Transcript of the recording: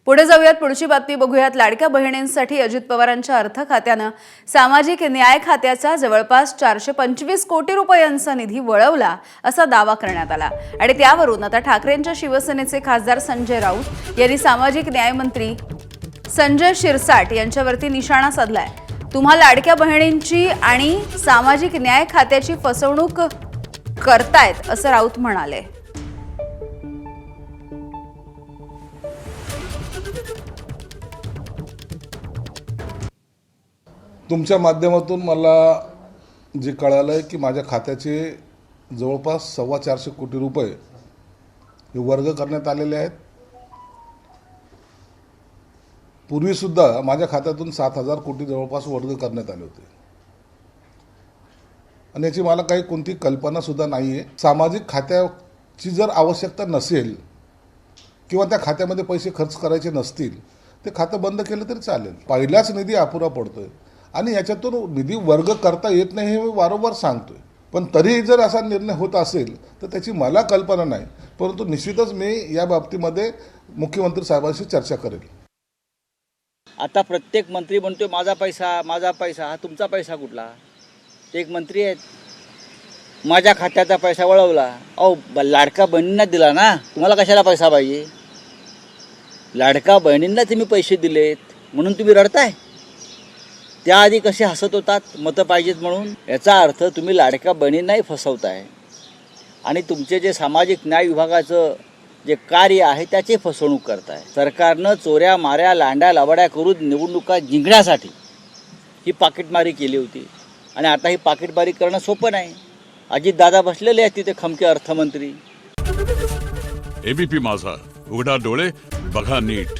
पुढे जाऊयात, पुढची बातमी बघूयात। लाडक्या बहिणींसाठी अजित पवारांच्या अर्थ खात्यानं सामाजिक न्याय खात्याचा जवळपास 425 कोटी रुपयांचा निधी वळवला असा दावा करण्यात आला आणि त्यावरून आता ठाकरेंच्या शिवसेनेचे खासदार संजय राऊत यांनी सामाजिक न्याय मंत्री संजय शिरसाट यांच्यावरती निशाणा साधलाय। तुम्हा लाडक्या बहिणींची आणि सामाजिक न्याय खात्याची फसवणूक करतायत असं राऊत म्हणाले। तुमच्या माध्यमातून मला जे कळालं आहे की माझ्या खात्याचे जवळपास 425 कोटी रुपये हे वर्ग करण्यात आलेले आहेत। पूर्वीसुद्धा माझ्या खात्यातून 7,000 कोटी जवळपास वर्ग करण्यात आले होते आणि याची मला काही कोणती कल्पनासुद्धा नाही आहे। सामाजिक खात्याची जर आवश्यकता नसेल किंवा त्या खात्यामध्ये पैसे खर्च करायचे नसतील ते खातं बंद केलं तरी चालेल। पहिलाच निधी अपुरा पडतोय आणि याच्यातून निधी वर्ग करता येत नाही हे मी वारंवार सांगतोय, पण तरीही जर असा निर्णय होत असेल तर त्याची मला कल्पना नाही, परंतु निश्चितच मी या बाबतीमध्ये मुख्यमंत्री साहेबांशी चर्चा करेल। आता प्रत्येक मंत्री म्हणतोय माझा पैसा, हा तुमचा पैसा कुठला? ते एक मंत्री आहेत, माझ्या खात्याचा पैसा वळवला। अहो लाडका बहिणींना दिला ना, तुम्हाला कशाला पैसा पाहिजे? लाडका बहिणींना तुम्ही पैसे दिलेत म्हणून तुम्ही रडताय। त्याआधी कसे हसत होतात मतं पाहिजेत म्हणून। याचा अर्थ तुम्ही लाडक्या बहिणींनाही फसवताय आणि तुमचे जे सामाजिक न्याय विभागाचं जे कार्य आहे त्याची फसवणूक करताय। सरकारनं चोऱ्या माऱ्या लांड्या लवाड्या करून निवडणुका जिंकण्यासाठी ही पाकिटमारी केली होती आणि आता ही पाकिटमारी करणं सोपं नाही। अजितदादा बसलेले आहेत तिथे खमके अर्थमंत्री। एबीपी माझा, उघडा डोळे बघा नीट।